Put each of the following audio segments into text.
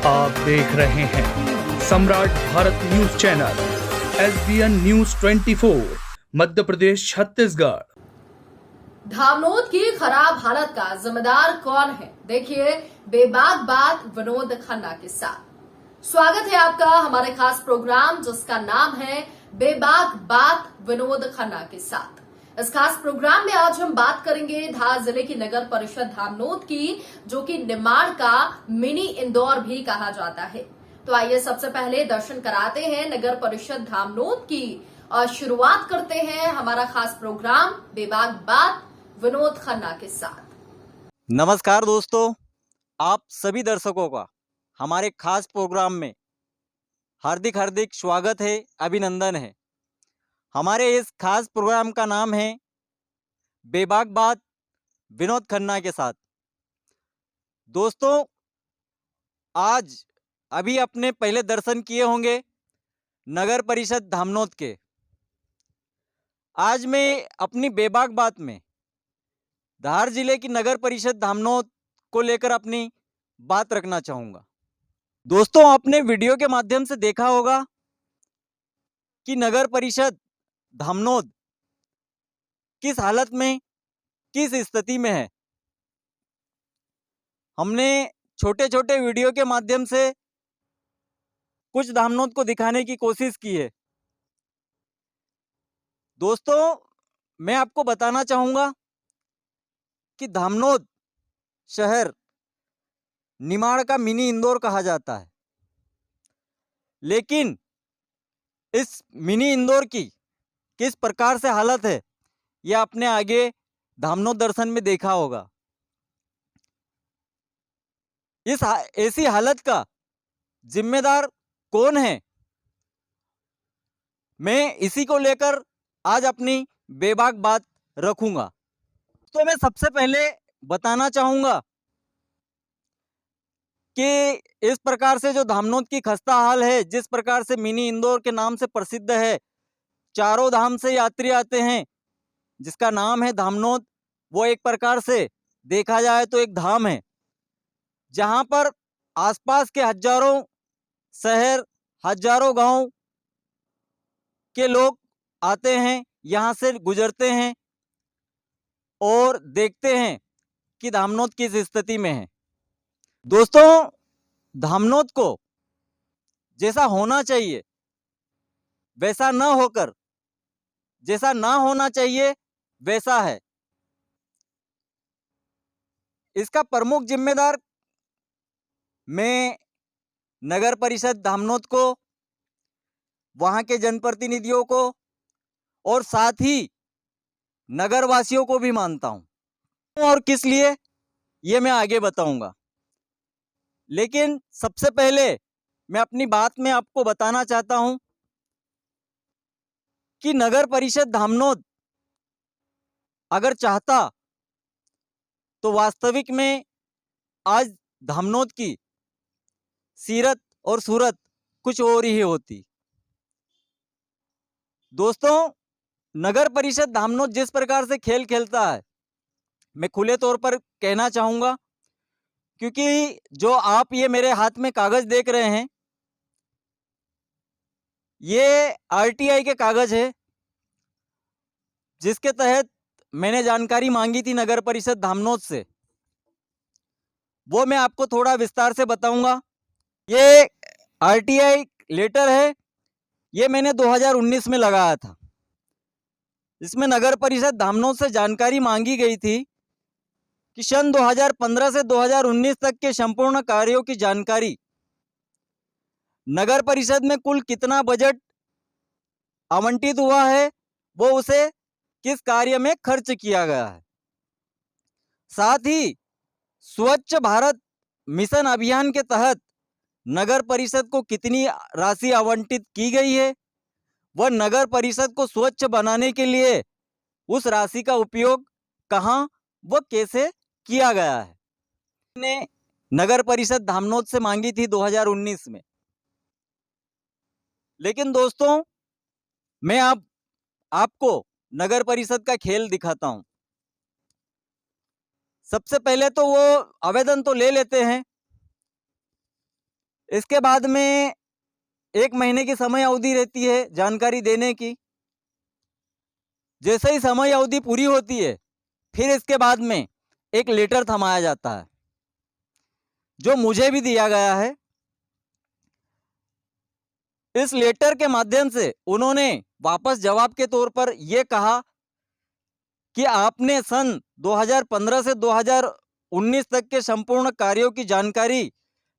आप देख रहे हैं सम्राट Bharat news channel SBN news 24 Madhya Pradesh Chhattisgarh. Dhamnod की खराब हालत का जिम्मेदार कौन है, देखिए बेबाक बात विनोद खन्ना के साथ। स्वागत है आपका हमारे खास प्रोग्राम जिसका नाम है बेबाक बात विनोद खन्ना के साथ। इस खास प्रोग्राम में आज हम बात करेंगे धार जिले की नगर परिषद धामनोद की, जो कि निमाड़ का मिनी इंदौर भी कहा जाता है। तो आइए सबसे पहले दर्शन कराते हैं नगर परिषद धामनोद की और शुरुआत करते हैं हमारा खास प्रोग्राम बेबाक बात विनोद खन्ना के साथ। नमस्कार दोस्तों, आप सभी दर्शकों का हमारे खास प्रोग्राम में हार्दिक हार्दिक स्वागत है, अभिनंदन है। हमारे इस खास प्रोग्राम का नाम है बेबाक बात विनोद खन्ना के साथ। दोस्तों, आज अभी अपने पहले दर्शन किए होंगे नगर परिषद धामनोद के। आज मैं अपनी बेबाक बात में धार जिले की नगर परिषद धामनोद को लेकर अपनी बात रखना चाहूँगा। दोस्तों, आपने वीडियो के माध्यम से देखा होगा कि नगर परिषद धामनोद किस हालत में, किस स्थिति में है। हमने छोटे छोटे वीडियो के माध्यम से कुछ धामनोद को दिखाने की कोशिश की है। दोस्तों, मैं आपको बताना चाहूँगा कि धामनोद शहर निमाड़ का मिनी इंदौर कहा जाता है, लेकिन इस मिनी इंदौर की किस प्रकार से हालत है यह आपने आगे धामनोद दर्शन में देखा होगा। इस ऐसी हालत का जिम्मेदार कौन है, मैं इसी को लेकर आज अपनी बेबाक बात रखूंगा। तो मैं सबसे पहले बताना चाहूंगा कि इस प्रकार से जो धामनोद की खस्ता हाल है, जिस प्रकार से मिनी इंदौर के नाम से प्रसिद्ध है, चारों धाम से यात्री आते हैं, जिसका नाम है धामनोद, वो एक प्रकार से देखा जाए तो एक धाम है, जहां पर आसपास के हजारों शहर, हजारों गांव के लोग आते हैं, यहां से गुजरते हैं और देखते हैं कि धामनोद किस स्थिति में है। दोस्तों, धामनोद को जैसा होना चाहिए वैसा न होकर जैसा ना होना चाहिए वैसा है। इसका प्रमुख जिम्मेदार मैं नगर परिषद धामनोद को, वहां के जनप्रतिनिधियों को और साथ ही नगरवासियों को भी मानता हूं। और किस लिए ये मैं आगे बताऊंगा, लेकिन सबसे पहले मैं अपनी बात में आपको बताना चाहता हूं कि नगर परिषद धामनोद अगर चाहता तो वास्तविक में आज धामनोद की सीरत और सूरत कुछ और ही होती। दोस्तों, नगर परिषद धामनोद जिस प्रकार से खेल खेलता है, मैं खुले तौर पर कहना चाहूंगा, क्योंकि जो आप ये मेरे हाथ में कागज देख रहे हैं, ये RTI के कागज है, जिसके तहत मैंने जानकारी मांगी थी नगर परिषद धामनोद से। वो मैं आपको थोड़ा विस्तार से बताऊंगा। ये RTI लेटर है, ये मैंने 2019 में लगाया था। इसमें नगर परिषद धामनोद से जानकारी मांगी गई थी कि सन 2015 से 2019 तक के संपूर्ण कार्यों की जानकारी, नगर परिषद में कुल कितना बजट आवंटित हुआ है, वो उसे किस कार्य में खर्च किया गया है, साथ ही स्वच्छ भारत मिशन अभियान के तहत नगर परिषद को कितनी राशि आवंटित की गई है, वह नगर परिषद को स्वच्छ बनाने के लिए उस राशि का उपयोग कहां व कैसे किया गया है। ने नगर परिषद धामनोद से मांगी थी 2019 में। लेकिन दोस्तों, मैं अब आपको नगर परिषद का खेल दिखाता हूं। सबसे पहले तो वो आवेदन तो ले लेते हैं, इसके बाद में 1 महीने की समय अवधि रहती है जानकारी देने की। जैसे ही समय अवधि पूरी होती है, फिर इसके बाद में एक लेटर थमाया जाता है, जो मुझे भी दिया गया है। इस लेटर के माध्यम से उन्होंने वापस जवाब के तौर पर यह कहा कि आपने सन 2015 से 2019 तक के संपूर्ण कार्यों की जानकारी,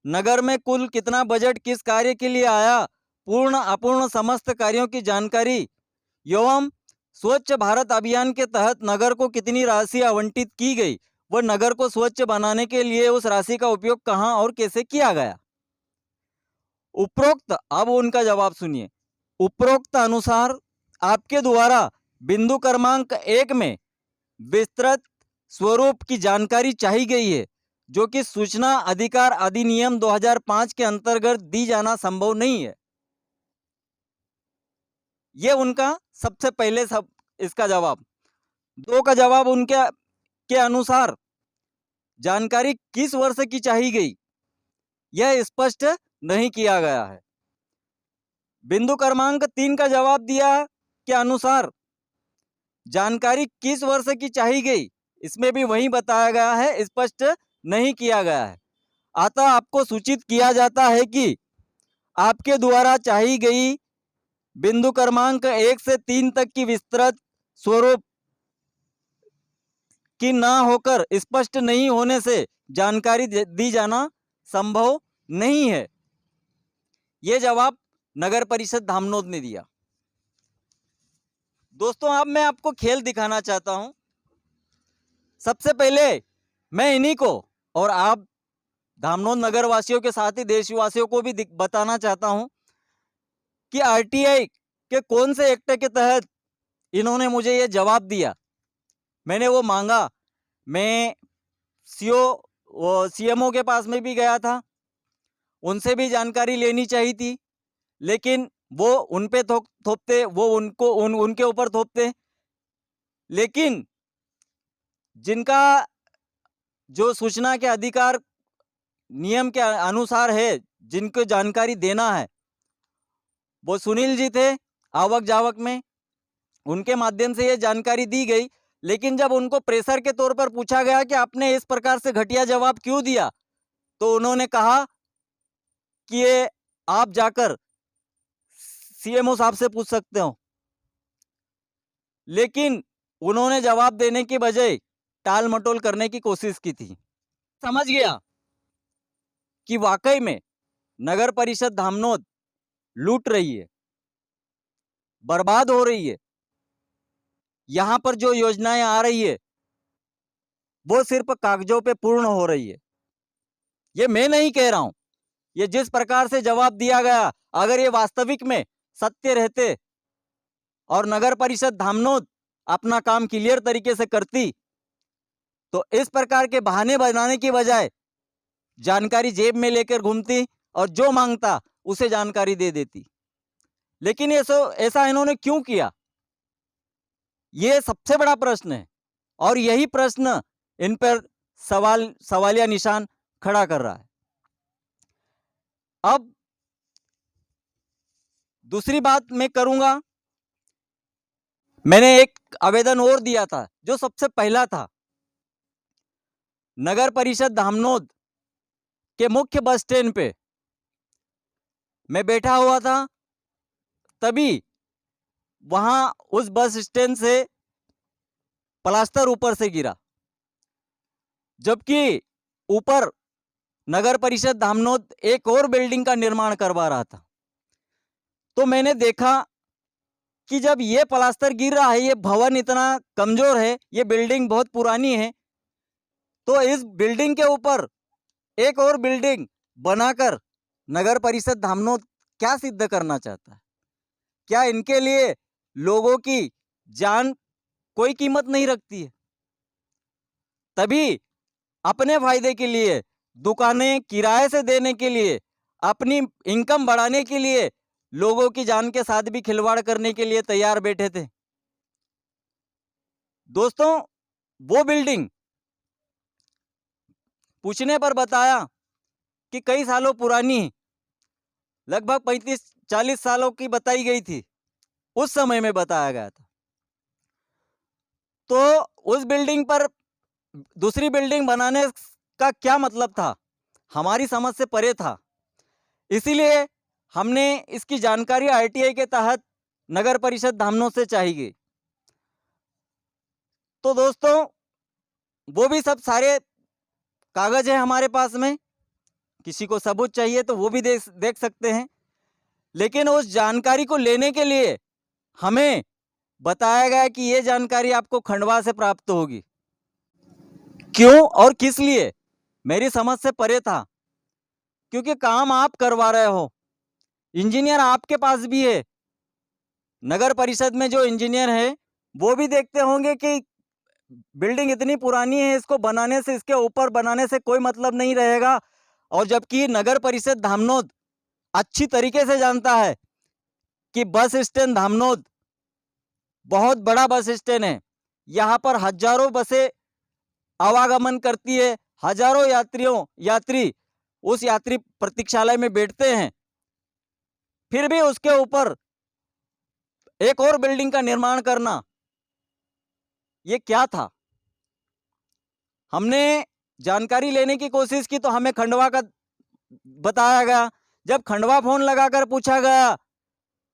नगर में कुल कितना बजट किस कार्य के लिए आया, पूर्ण अपूर्ण समस्त कार्यों की जानकारी एवं स्वच्छ भारत अभियान के तहत नगर को कितनी राशि आवंटित की गई व नगर को स्वच्छ बनाने के लिए उस राशि का उपयोग कहां और कैसे किया गया। उपरोक्त, अब उनका जवाब सुनिए। उपरोक्त अनुसार आपके द्वारा बिंदु क्रमांक 1 में विस्तृत स्वरूप की जानकारी चाही गई है, जो कि सूचना अधिकार अधिनियम 2005 के अंतर्गत दी जाना संभव नहीं है। ये उनका सबसे पहले इसका जवाब। 2 का जवाब उनके के अनुसार जानकारी किस वर्ष की चाही गई, यह स्पष्ट नहीं किया गया है। बिंदु क्रमांक 3 का जवाब दिया के अनुसार जानकारी किस वर्ष की चाही गई, इसमें भी वही बताया गया है, स्पष्ट नहीं किया गया है। अतः आपको सूचित किया जाता है कि आपके द्वारा चाही गई बिंदु क्रमांक 1 से 3 तक की विस्तृत स्वरूप की ना होकर स्पष्ट नहीं होने से जानकारी दी जाना संभव नहीं है। यह जवाब नगर परिषद धामनोद ने दिया। दोस्तों, अब मैं आपको खेल दिखाना चाहता हूं। सबसे पहले मैं इन्हीं को और आप धामनोद नगर वासियों के साथ ही देशवासियों को भी बताना चाहता हूं कि आरटीआई के कौन से एक्ट के तहत इन्होंने मुझे ये जवाब दिया। मैंने वो मांगा, मैं सीएमओ के पास में भी गया था, उनसे भी जानकारी लेनी चाहिए थी, लेकिन वो उन पे थोपते, वो उनके ऊपर थोपते। लेकिन जिनका जो सूचना के अधिकार नियम के अनुसार है, जिनको जानकारी देना है, वो सुनील जी थे आवक जावक में, उनके माध्यम से ये जानकारी दी गई। लेकिन जब उनको प्रेशर के तौर पर पूछा गया कि आपने इस प्रकार से घटिया जवाब क्यों दिया, तो उन्होंने कहा कि ये आप जाकर सीएमओ साहब से पूछ सकते हो। लेकिन उन्होंने जवाब देने की बजाय टाल मटोल करने की कोशिश की थी। समझ गया कि वाकई में नगर परिषद धामनोद लूट रही है, बर्बाद हो रही है। यहां पर जो योजनाएं आ रही है वो सिर्फ कागजों पे पूर्ण हो रही है। ये मैं नहीं कह रहा हूं, ये जिस प्रकार से जवाब दिया गया, अगर ये वास्तविक में सत्य रहते और नगर परिषद धामनोद अपना काम क्लियर तरीके से करती, तो इस प्रकार के बहाने बनाने की बजाय जानकारी जेब में लेकर घूमती और जो मांगता उसे जानकारी दे देती। लेकिन ऐसा इन्होंने क्यों किया, ये सबसे बड़ा प्रश्न है, और यही प्रश्न इन पर सवालिया निशान खड़ा कर रहा है। अब दूसरी बात मैं करूंगा, मैंने एक आवेदन और दिया था, जो सबसे पहला था। नगर परिषद धामनोद के मुख्य बस स्टैंड पे मैं बैठा हुआ था, तभी वहां उस बस स्टैंड से प्लास्टर ऊपर से गिरा, जबकि ऊपर नगर परिषद धामनोद एक और बिल्डिंग का निर्माण करवा रहा था। तो मैंने देखा कि जब ये प्लास्टर गिर रहा है, ये भवन इतना कमजोर है, ये बिल्डिंग बहुत पुरानी है, तो इस बिल्डिंग के ऊपर एक और बिल्डिंग बनाकर नगर परिषद धामनोद क्या सिद्ध करना चाहता है? क्या इनके लिए लोगों की जान कोई कीमत नहीं रखती है? तभी अपने फायदे के लिए, दुकानें किराए से देने के लिए, अपनी इनकम बढ़ाने के लिए, लोगों की जान के साथ भी खिलवाड़ करने के लिए तैयार बैठे थे। दोस्तों, वो बिल्डिंग पूछने पर बताया कि कई सालों पुरानी है, लगभग 35-40 सालों की बताई गई थी, उस समय में बताया गया था। तो उस बिल्डिंग पर दूसरी बिल्डिंग बनाने का क्या मतलब था, हमारी समझ से परे था। इसीलिए हमने इसकी जानकारी आरटीआई के तहत नगर परिषद धामनोद से चाहिए गई। तो दोस्तों, वो भी सब सारे कागज है हमारे पास में, किसी को सबूत चाहिए तो वो भी देख सकते हैं। लेकिन उस जानकारी को लेने के लिए हमें बताया गया कि ये जानकारी आपको खंडवा से प्राप्त होगी। क्यों और किस लिए, मेरी समझ से परे था। क्योंकि काम आप करवा रहे हो, इंजीनियर आपके पास भी है, नगर परिषद में जो इंजीनियर है वो भी देखते होंगे कि बिल्डिंग इतनी पुरानी है, इसको बनाने से, इसके ऊपर बनाने से कोई मतलब नहीं रहेगा। और जबकि नगर परिषद धामनोद अच्छी तरीके से जानता है कि बस स्टैंड धामनोद बहुत बड़ा बस स्टैंड है, यहाँ पर हजारों बसें आवागमन करती है, हजारों यात्री उस यात्री प्रतीक्षालय में बैठते हैं। फिर भी उसके ऊपर एक और बिल्डिंग का निर्माण करना, ये क्या था। हमने जानकारी लेने की कोशिश की तो हमें खंडवा का बताया गया। जब खंडवा फोन लगाकर पूछा गया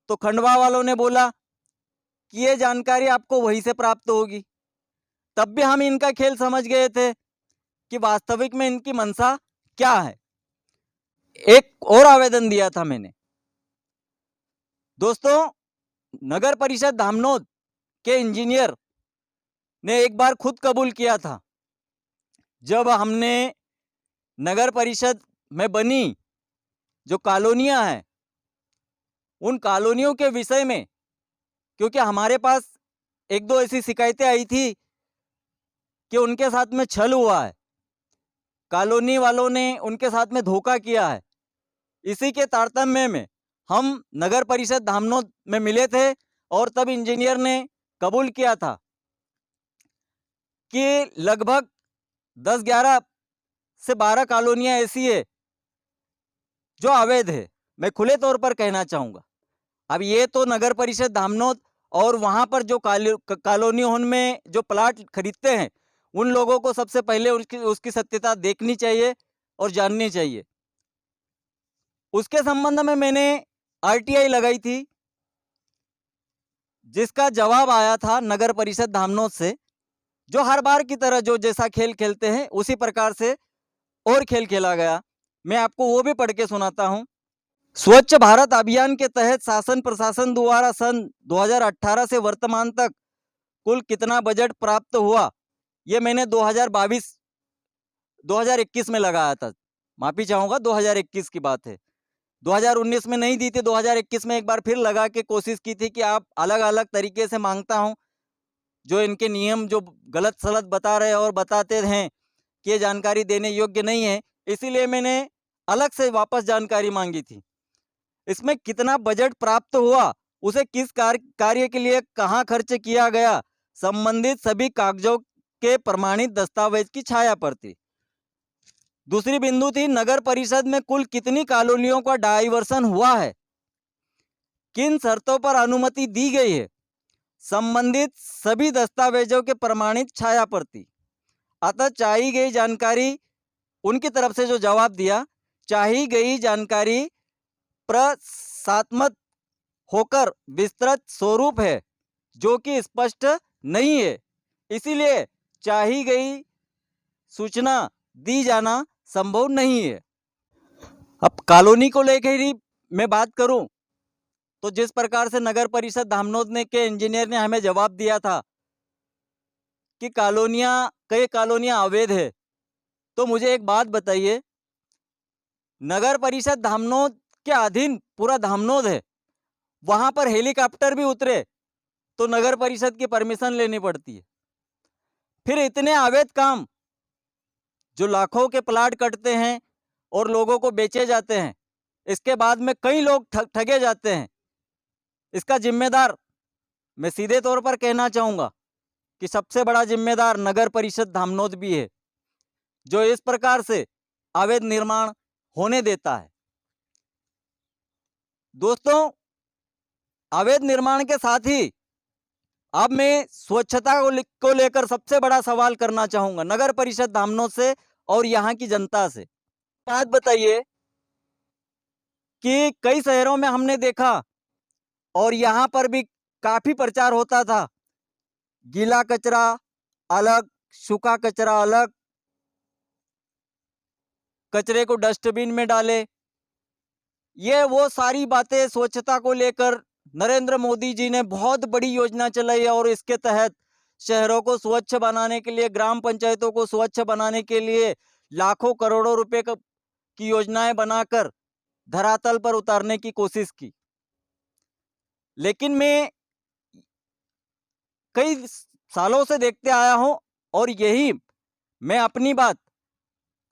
तो खंडवा वालों ने बोला कि ये जानकारी आपको वहीं से प्राप्त होगी। तब भी हम इनका खेल समझ गए थे कि वास्तविक में इनकी मंशा क्या है। एक और आवेदन दिया था मैंने। दोस्तों, नगर परिषद धामनोद के इंजीनियर ने एक बार खुद कबूल किया था, जब हमने नगर परिषद में बनी जो कॉलोनियां हैं, उन कॉलोनियों के विषय में, क्योंकि हमारे पास एक दो ऐसी शिकायतें आई थी कि उनके साथ में छल हुआ है, कॉलोनी वालों ने उनके साथ में धोखा किया है। इसी के तारतम्य में हम नगर परिषद धामनोद में मिले थे और तब इंजीनियर ने कबूल किया था कि लगभग 10-11 से 12 कॉलोनियां ऐसी है जो अवैध है। मैं खुले तौर पर कहना चाहूंगा। अब ये तो नगर परिषद धामनोद और वहां पर जो कॉलोनी उनमें जो प्लाट खरीदते हैं, उन लोगों को सबसे पहले उसकी सत्यता देखनी चाहिए और जाननी चाहिए। उसके संबंध में मैंने आरटीआई लगाई थी, जिसका जवाब आया था नगर परिषद धामनोद से, जो हर बार की तरह जो जैसा खेल खेलते हैं उसी प्रकार से और खेल खेला गया। मैं आपको वो भी पढ़ के सुनाता हूं। स्वच्छ भारत अभियान के तहत शासन प्रशासन द्वारा सन 2018 से वर्तमान तक कुल कितना बजट प्राप्त हुआ, ये मैंने 2021 में लगाया था। माफी चाहूंगा, 2021 की बात है, 2019 में नहीं दी थी। 2021 में एक बार फिर लगा के कोशिश की थी कि आप अलग अलग तरीके से मांगता हूं, जो इनके नियम जो गलत सलत बता रहे और बताते हैं कि ये जानकारी देने योग्य नहीं है, इसीलिए मैंने अलग से वापस जानकारी मांगी थी। इसमें कितना बजट प्राप्त हुआ, उसे किस कार्य के लिए कहाँ खर्च किया गया, संबंधित सभी कागजों के प्रमाणित दस्तावेज की छाया पर थी। दूसरी बिंदु थी, नगर परिषद में कुल कितनी कॉलोनियों का डाइवर्सन हुआ है, किन शर्तों पर अनुमति दी गई है, संबंधित सभी दस्तावेजों के प्रमाणित छाया पर थी। अतः चाहिए गई जानकारी, उनकी तरफ से जो जवाब दिया, चाहिए गई जानकारी प्रसात्मक होकर विस्तृत स्वरूप है जो कि स्पष्ट नहीं है, इसीलिए चाहिए गई सूचना दी जाना संभव नहीं है। अब कॉलोनी को लेकर ही मैं बात करूं तो जिस प्रकार से नगर परिषद धामनोद ने के इंजीनियर ने हमें जवाब दिया था कि कई कॉलोनियां अवैध है, तो मुझे एक बात बताइए, नगर परिषद धामनोद के अधीन पूरा धामनोद है, वहां पर हेलीकॉप्टर भी उतरे तो नगर परिषद की परमिशन लेनी पड़ती है। फिर इतने अवैध काम, जो लाखों के प्लाट कटते हैं और लोगों को बेचे जाते हैं, इसके बाद में कई लोग ठगे जाते हैं, इसका जिम्मेदार मैं सीधे तौर पर कहना चाहूंगा कि सबसे बड़ा जिम्मेदार नगर परिषद धामनोद भी है, जो इस प्रकार से अवैध निर्माण होने देता है। दोस्तों, अवैध निर्माण के साथ ही अब मैं स्वच्छता को लेकर सबसे बड़ा सवाल करना चाहूंगा नगर परिषद धामनोद से और यहाँ की जनता से। बात बताइए कि कई शहरों में हमने देखा और यहाँ पर भी काफी प्रचार होता था, गीला कचरा अलग, सूखा कचरा अलग, कचरे को डस्टबिन में डाले। ये वो सारी बातें स्वच्छता को लेकर नरेंद्र मोदी जी ने बहुत बड़ी योजना चलाई और इसके तहत शहरों को स्वच्छ बनाने के लिए, ग्राम पंचायतों को स्वच्छ बनाने के लिए लाखों करोड़ों रुपए की योजनाएं बनाकर धरातल पर उतारने की कोशिश की। लेकिन मैं कई सालों से देखते आया हूं और यही मैं अपनी बात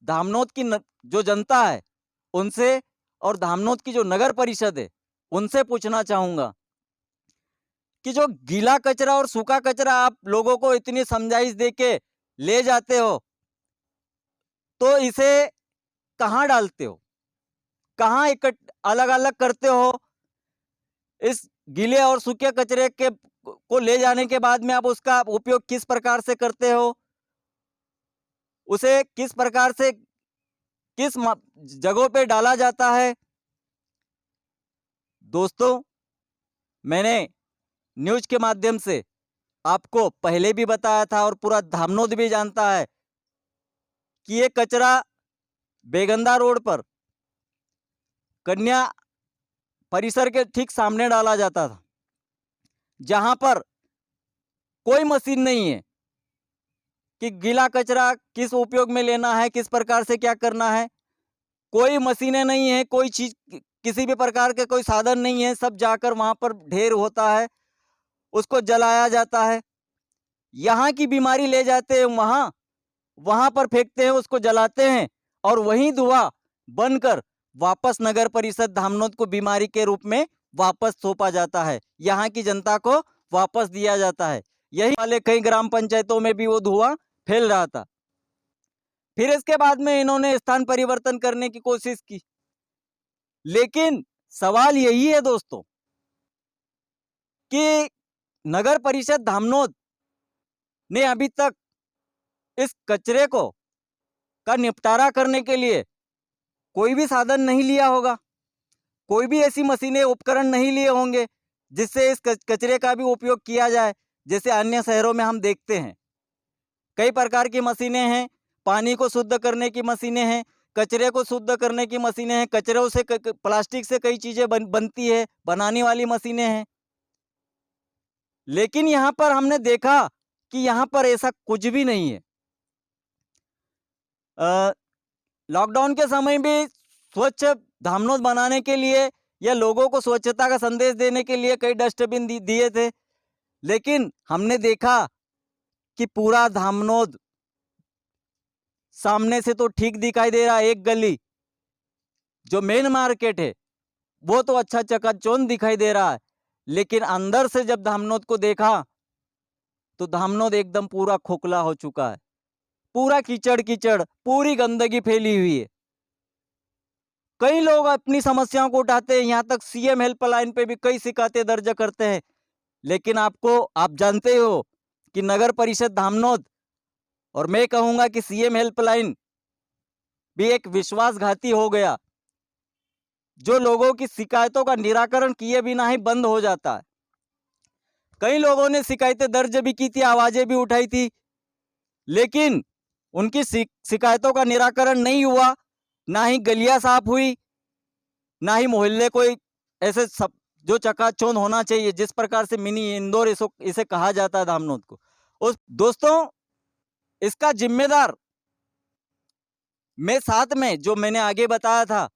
धामनोद की जो जनता है उनसे और धामनोद की जो नगर परिषद है उनसे पूछना चाहूंगा कि जो गीला कचरा और सूखा कचरा आप लोगों को इतनी समझाइश देके ले जाते हो, तो इसे कहाँ डालते हो, कहाँ अलग अलग करते हो? इस गीले और सूखे कचरे को ले जाने के बाद में आप उसका उपयोग किस प्रकार से करते हो? उसे किस प्रकार से किस जगहों पे डाला जाता है? दोस्तों, मैंने न्यूज के माध्यम से आपको पहले भी बताया था और पूरा धामनोद भी जानता है कि ये कचरा बेगंदा रोड पर कन्या परिसर के ठीक सामने डाला जाता था, जहां पर कोई मशीन नहीं है कि गीला कचरा किस उपयोग में लेना है, किस प्रकार से क्या करना है। कोई मशीनें नहीं है, कोई चीज, किसी भी प्रकार के कोई साधन नहीं है। सब जाकर वहां पर ढेर होता है, उसको जलाया जाता है। यहाँ की बीमारी ले जाते हैं वहां पर फेंकते हैं, उसको जलाते हैं और वही धुआं बनकर वापस नगर परिषद धामनोद को बीमारी के रूप में वापस सौंपा जाता है, यहाँ की जनता को वापस दिया जाता है। यही वाले कई ग्राम पंचायतों में भी वो धुआं फैल रहा था। फिर इसके बाद में इन्होंने स्थान परिवर्तन करने की कोशिश की, लेकिन सवाल यही है दोस्तों कि नगर परिषद धामनोद ने अभी तक इस कचरे का निपटारा करने के लिए कोई भी साधन नहीं लिया होगा, कोई भी ऐसी मशीनें, उपकरण नहीं लिए होंगे जिससे इस कचरे का भी उपयोग किया जाए। जैसे अन्य शहरों में हम देखते हैं कई प्रकार की मशीनें हैं, पानी को शुद्ध करने की मशीनें हैं, कचरे को शुद्ध करने की मशीनें हैं, कचरों से प्लास्टिक से कई चीजें बनती है, बनाने वाली मशीनें हैं। लेकिन यहाँ पर हमने देखा कि यहाँ पर ऐसा कुछ भी नहीं है। लॉकडाउन के समय भी स्वच्छ धामनोद बनाने के लिए या लोगों को स्वच्छता का संदेश देने के लिए कई डस्टबिन दिए थे, लेकिन हमने देखा कि पूरा धामनोद सामने से तो ठीक दिखाई दे रहा है, एक गली जो मेन मार्केट है वो तो अच्छा चकाचौंध दिखाई दे रहा है, लेकिन अंदर से जब धामनोद को देखा तो धामनोद एकदम पूरा खोखला हो चुका है। पूरा कीचड़ कीचड़, पूरी गंदगी फैली हुई है। कई लोग अपनी समस्याओं को उठाते हैं, यहाँ तक सीएम हेल्पलाइन पे भी कई शिकायतें दर्ज करते हैं, लेकिन आप जानते हो कि नगर परिषद धामनोद और मैं कहूंगा कि सीएम हेल्पलाइन भी एक विश्वासघाती हो गया, जो लोगों की शिकायतों का निराकरण किए बिना ही बंद हो जाता है। कई लोगों ने शिकायतें दर्ज भी की थी, आवाजें भी उठाई थी, लेकिन उनकी शिकायतों का निराकरण नहीं हुआ, ना ही गलियां साफ हुई, ना ही मोहल्ले को ऐसे सब जो चकाचौंध होना चाहिए, जिस प्रकार से मिनी इंदौर इसे कहा जाता है धामनोद को। उस दोस्तों, इसका जिम्मेदार मैं साथ में जो मैंने आगे बताया था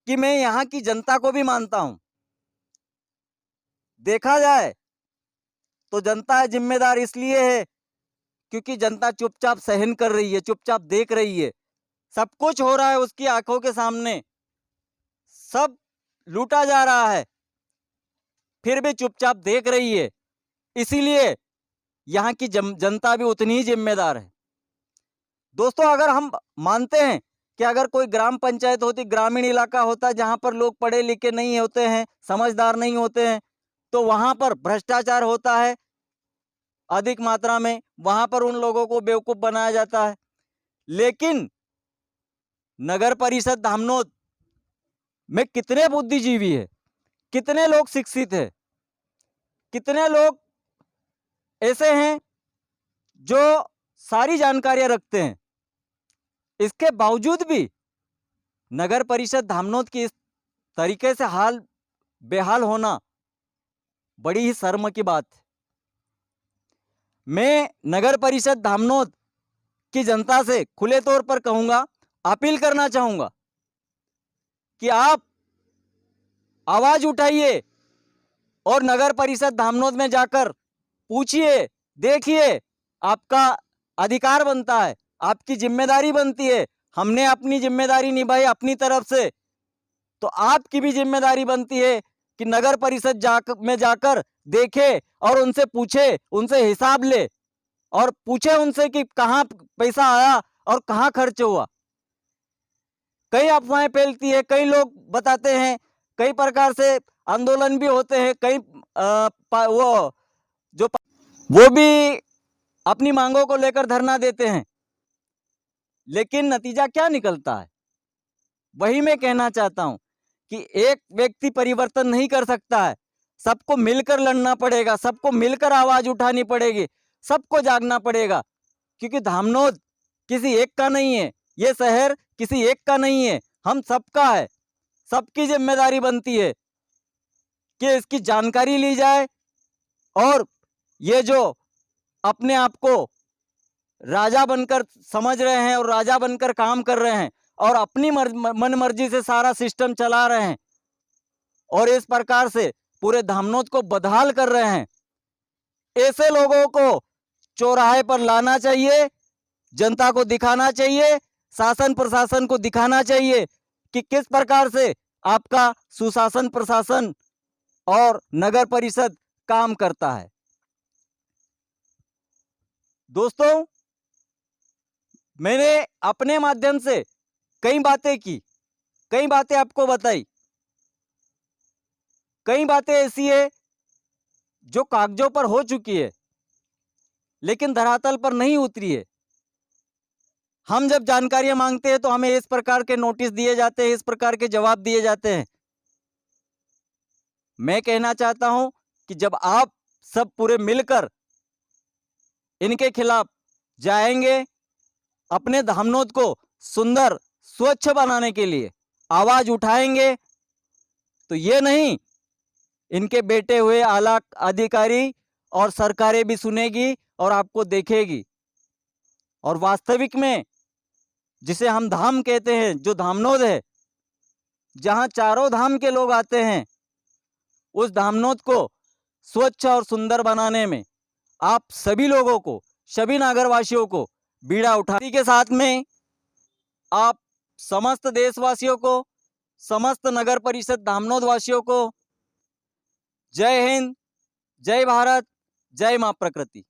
कि मैं यहाँ की जनता को भी मानता हूं। देखा जाए तो जनता जिम्मेदार इसलिए है क्योंकि जनता चुपचाप सहन कर रही है, चुपचाप देख रही है, सब कुछ हो रहा है उसकी आंखों के सामने, सब लूटा जा रहा है, फिर भी चुपचाप देख रही है। इसीलिए यहाँ की जनता भी उतनी ही जिम्मेदार है। दोस्तों, अगर हम मानते हैं कि अगर कोई ग्राम पंचायत होती, ग्रामीण इलाका होता जहां पर लोग पढ़े लिखे नहीं होते हैं, समझदार नहीं होते हैं, तो वहां पर भ्रष्टाचार होता है अधिक मात्रा में, वहां पर उन लोगों को बेवकूफ बनाया जाता है। लेकिन नगर परिषद धामनोद में कितने बुद्धिजीवी है, कितने लोग शिक्षित है, कितने लोग ऐसे हैं जो सारी जानकारियां रखते हैं। इसके बावजूद भी नगर परिषद धामनोद की इस तरीके से हाल बेहाल होना बड़ी ही शर्म की बात है। मैं नगर परिषद धामनोद की जनता से खुले तौर पर कहूंगा, अपील करना चाहूंगा कि आप आवाज उठाइए और नगर परिषद धामनोद में जाकर पूछिए, देखिए, आपका अधिकार बनता है, आपकी जिम्मेदारी बनती है। हमने अपनी जिम्मेदारी निभाई अपनी तरफ से, तो आपकी भी जिम्मेदारी बनती है कि नगर परिषद में जाकर देखे और उनसे पूछे, उनसे हिसाब ले और पूछे उनसे कि कहाँ पैसा आया और कहाँ खर्च हुआ। कई अफवाहें फैलती है, कई लोग बताते हैं, कई प्रकार से आंदोलन भी होते हैं, कई वो भी अपनी मांगों को लेकर धरना देते हैं, लेकिन नतीजा क्या निकलता है वही मैं कहना चाहता हूं कि एक व्यक्ति परिवर्तन नहीं कर सकता है, सबको मिलकर लड़ना पड़ेगा, सबको मिलकर आवाज उठानी पड़ेगी, सबको जागना पड़ेगा। क्योंकि धामनोद किसी एक का नहीं है, ये शहर किसी एक का नहीं है, हम सबका है। सबकी जिम्मेदारी बनती है कि इसकी जानकारी ली जाए और ये जो अपने आप को राजा बनकर समझ रहे हैं और राजा बनकर काम कर रहे हैं और अपनी मन मर्जी से सारा सिस्टम चला रहे हैं और इस प्रकार से पूरे धामनोद को बदहाल कर रहे हैं, ऐसे लोगों को चौराहे पर लाना चाहिए, जनता को दिखाना चाहिए, शासन प्रशासन को दिखाना चाहिए कि किस प्रकार से आपका सुशासन प्रशासन और नगर परिषद काम करता है। दोस्तों, मैंने अपने माध्यम से कई बातें की, कई बातें आपको बताई, कई बातें ऐसी है जो कागजों पर हो चुकी है लेकिन धरातल पर नहीं उतरी है। हम जब जानकारियां मांगते हैं तो हमें इस प्रकार के नोटिस दिए जाते हैं, इस प्रकार के जवाब दिए जाते हैं। मैं कहना चाहता हूं कि जब आप सब पूरे मिलकर इनके खिलाफ जाएंगे, अपने धामनोद को सुंदर स्वच्छ बनाने के लिए आवाज उठाएंगे, तो ये नहीं, इनके बैठे हुए आला अधिकारी और सरकारें भी सुनेगी और आपको देखेगी। और वास्तविक में जिसे हम धाम कहते हैं, जो धामनोद है, जहां चारों धाम के लोग आते हैं, उस धामनोद को स्वच्छ और सुंदर बनाने में आप सभी लोगों को, सभी नागरवासियों को बीड़ा उठाने के साथ में आप समस्त देशवासियों को, समस्त नगर परिषद धामनोद वासियों को जय हिंद, जय भारत, जय मां प्रकृति।